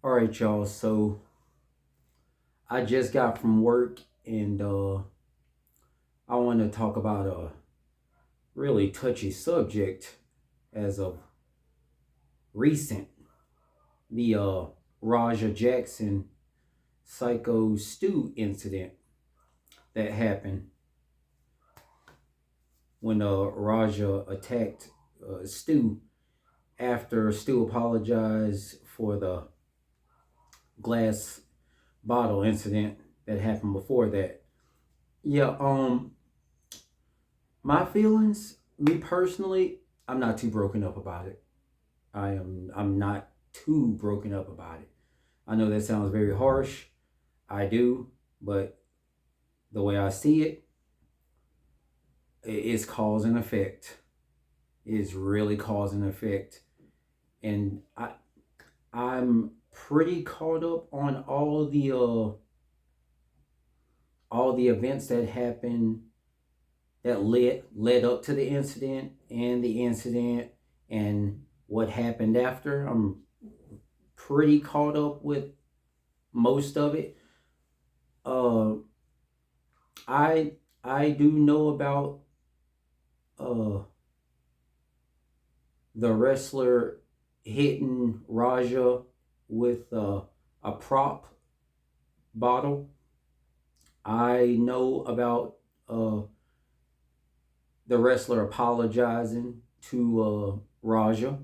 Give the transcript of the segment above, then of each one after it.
All right, y'all. So I just got from work and I want to talk about a really touchy subject as of recent. The Raja Jackson Syko Stu incident that happened when Raja attacked Stu after Stu apologized for the glass bottle incident that happened before that. Yeah, my feelings, me personally, I'm not too broken up about it. I'm not too broken up about it. I know that sounds very harsh. I do, but the way I see it, it's cause and effect. It's really cause and effect. And I'm pretty caught up on all the events that happened that led up to the incident and what happened after. I'm pretty caught up with most of it. Uh, I I do know about uh the wrestler hitting Raja with a prop bottle. I know about uh the wrestler apologizing to Raja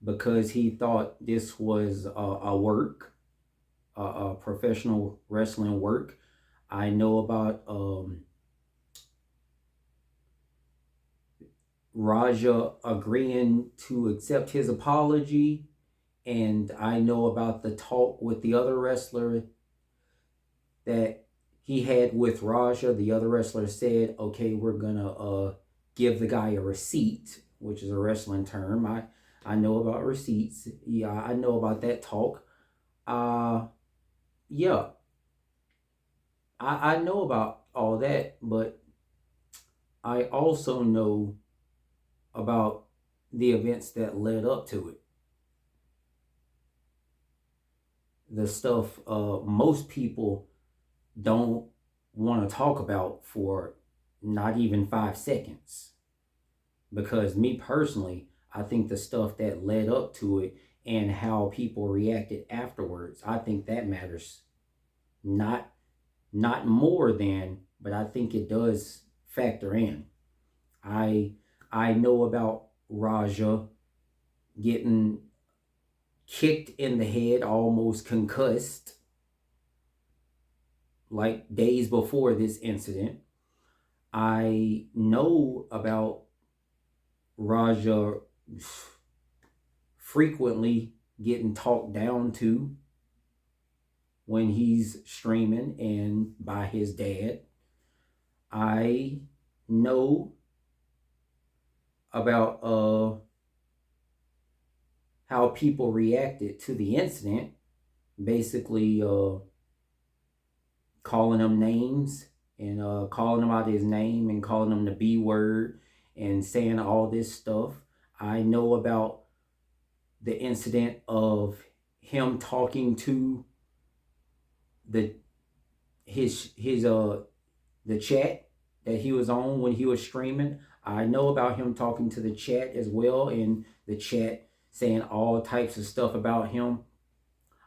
because he thought this was a work, a professional wrestling work. I know about Raja agreeing to accept his apology, and I know about the talk with the other wrestler that he had with Raja. The other wrestler said, "Okay, we're gonna give the guy a receipt," which is a wrestling term. I know about receipts. Yeah, I know about that talk. Uh yeah, I know about all that, but I also know about the events that led up to it. The stuff most people don't want to talk about for not even 5 seconds. Because me personally, I think the stuff that led up to it and how people reacted afterwards, I think that matters. Not not more than, but I think it does factor in. I I know about Raja getting kicked in the head, almost concussed, like days before this incident. I know about Raja frequently getting talked down to when he's streaming and by his dad. I know about how people reacted to the incident, basically calling him names and calling him out his name and calling him the B word and saying all this stuff. I know about the incident of him talking to the his the chat that he was on when he was streaming. I know about him talking to the chat as well, and the chat saying all types of stuff about him.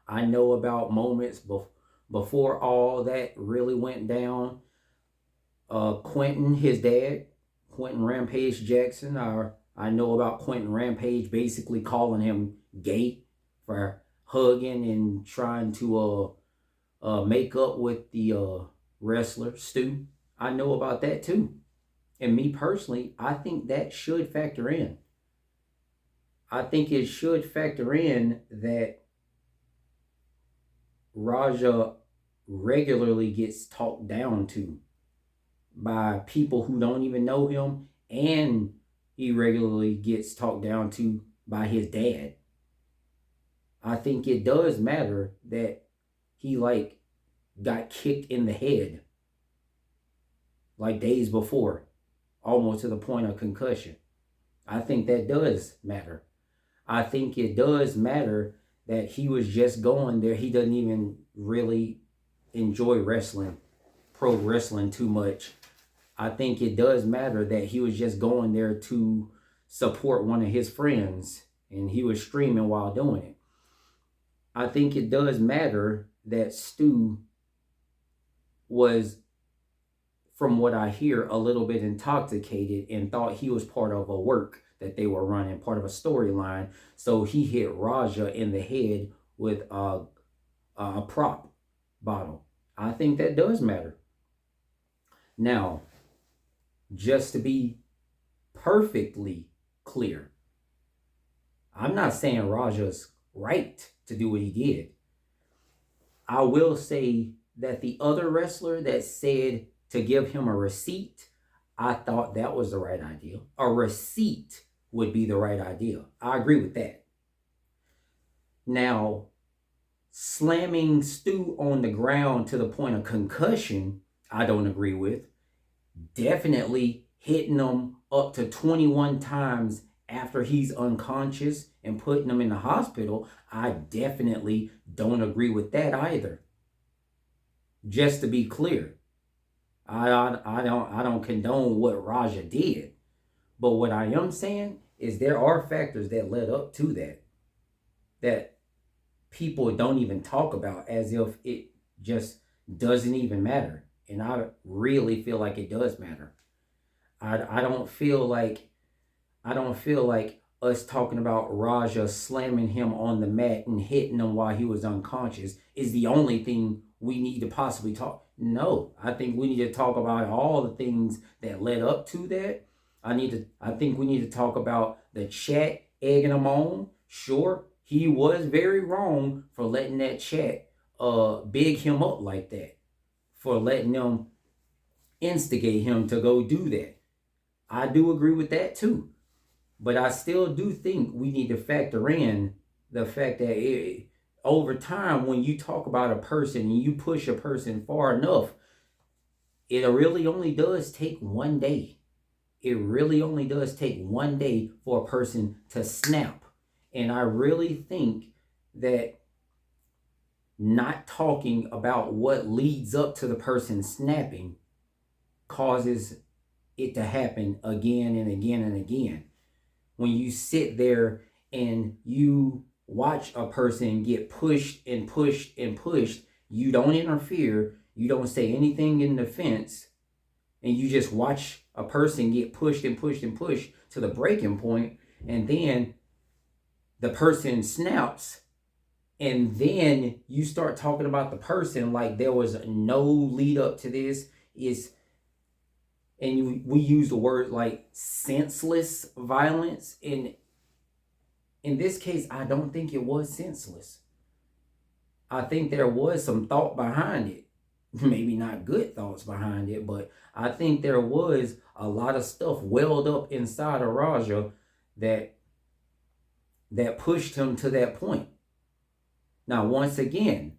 I know about moments before all that really went down. Quentin, his dad, Quentin Rampage Jackson. I know about Quentin Rampage basically calling him gay for hugging and trying to make up with the wrestler Stu. I know about that too. And me personally, I think that should factor in. I think it should factor in that Raja regularly gets talked down to by people who don't even know him, and he regularly gets talked down to by his dad. I think it does matter that he like got kicked in the head like days before, almost to the point of concussion. I think that does matter. I think it does matter that he was just going there. He doesn't even really enjoy wrestling, pro wrestling too much. I think it does matter that he was just going there to support one of his friends and he was streaming while doing it. I think it does matter that Stu was, from what I hear, a little bit intoxicated and thought he was part of a work that they were running, part of a storyline. So he hit Raja in the head with a prop bottle. I think that does matter. Now, just to be perfectly clear, I'm not saying Raja's right to do what he did. I will say that the other wrestler that said to give him a receipt, I thought that was the right idea. A receipt would be the right idea. I agree with that. Now, slamming Stu on the ground to the point of concussion, I don't agree with. Definitely hitting him up to 21 times after he's unconscious and putting him in the hospital, I definitely don't agree with that either. Just to be clear, I don't condone what Raja did, but what I am saying is there are factors that led up to that people don't even talk about, as if it just doesn't even matter. And I really feel like it does matter. I don't feel like us talking about Raja slamming him on the mat and hitting him while he was unconscious is the only thing we need to possibly talk. No, I think we need to talk about all the things that led up to that. I think we need to talk about the chat egging him on. Sure, he was very wrong for letting that chat big him up like that, for letting them instigate him to go do that. I do agree with that too. But I still do think we need to factor in the fact that over time, when you talk about a person and you push a person far enough, it really only does take one day. It really only does take one day for a person to snap. And I really think that not talking about what leads up to the person snapping causes it to happen again and again and again. When you sit there and you watch a person get pushed and pushed and pushed, you don't interfere, you don't say anything in defense, and you just watch a person get pushed and pushed and pushed to the breaking point, and then the person snaps, and then you start talking about the person like there was no lead up to this. We use the word like senseless violence. In this case, I don't think it was senseless. I think there was some thought behind it. Maybe not good thoughts behind it, but I think there was a lot of stuff welled up inside of Raja that pushed him to that point. Now, once again,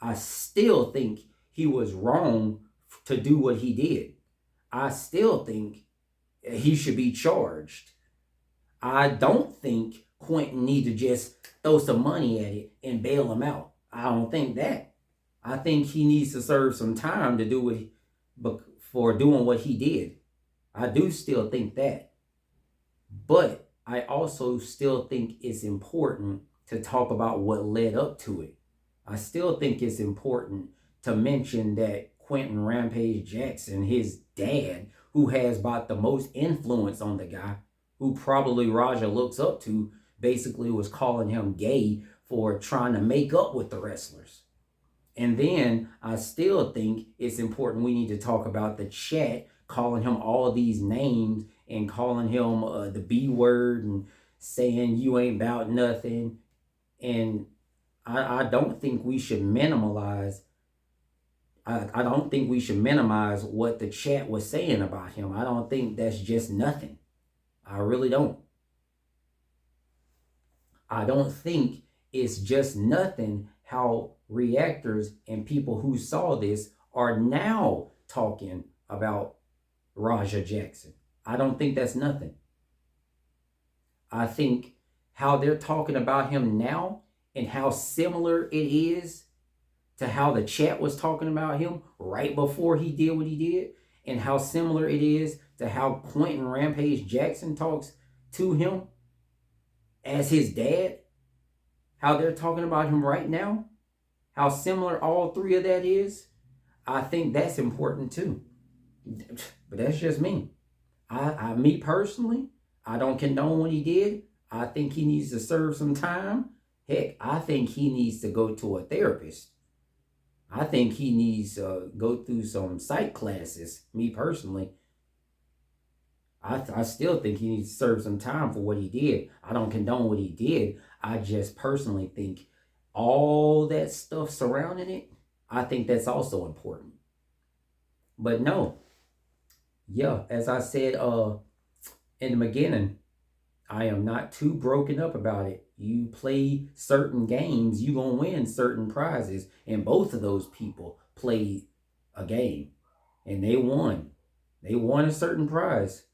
I still think he was wrong to do what he did. I still think he should be charged. I don't think Quentin need to just throw some money at it and bail him out. I don't think that. I think he needs to serve some time to do for doing what he did. I do still think that. But I also still think it's important to talk about what led up to it. I still think it's important to mention that Quentin Rampage Jackson, his dad, who has about the most influence on the guy, who probably Raja looks up to, basically was calling him gay for trying to make up with the wrestlers. And then I still think it's important we need to talk about the chat calling him all of these names and calling him the B word and saying you ain't about nothing. And I don't think we should minimize. I don't think we should minimize what the chat was saying about him. I don't think that's just nothing. I really don't. I don't think it's just nothing how reactors and people who saw this are now talking about Raja Jackson. I don't think that's nothing. I think how they're talking about him now and how similar it is to how the chat was talking about him right before he did what he did, and how similar it is to how Quentin Rampage Jackson talks to him as his dad, how they're talking about him right now, how similar all three of that is, I think that's important too. But that's just me. Me personally, I don't condone what he did. I think he needs to serve some time. Heck, I think he needs to go to a therapist. I think he needs to go through some psych classes. Me personally, I still think he needs to serve some time for what he did. I don't condone what he did. I just personally think all that stuff surrounding it, I think that's also important. But no, yeah, as I said in the beginning, I am not too broken up about it. You play certain games, you gonna win certain prizes. And both of those people played a game and they won. They won a certain prize.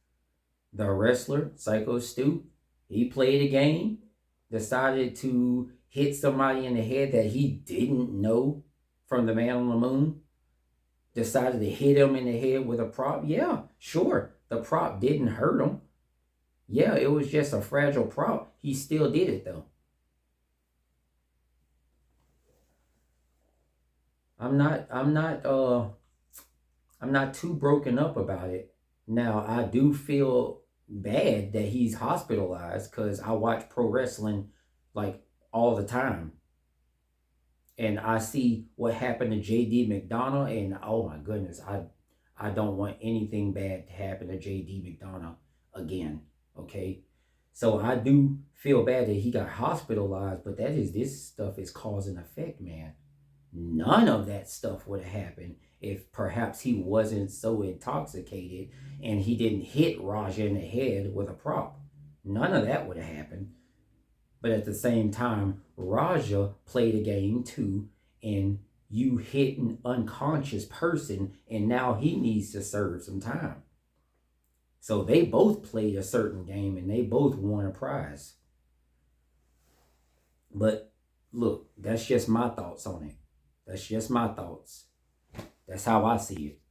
The wrestler, Syko Stu, he played a game, decided to hit somebody in the head that he didn't know from the Man on the Moon. Decided to hit him in the head with a prop. Yeah, sure. The prop didn't hurt him. Yeah, it was just a fragile prop. He still did it though. I'm not I'm not I'm not too broken up about it. Now, I do feel bad that he's hospitalized cuz I watch pro wrestling like all the time. And I see what happened to JD McDonough and oh my goodness, I don't want anything bad to happen to JD McDonough again, okay? So I do feel bad that he got hospitalized, but this stuff is cause and effect, man. None of that stuff would have happened if perhaps he wasn't so intoxicated and he didn't hit Raja in the head with a prop. None of that would have happened. But at the same time, Raja played a game too, and you hit an unconscious person, and now he needs to serve some time. So they both played a certain game and they both won a prize. But look, that's just my thoughts on it. That's just my thoughts. That's how I see it.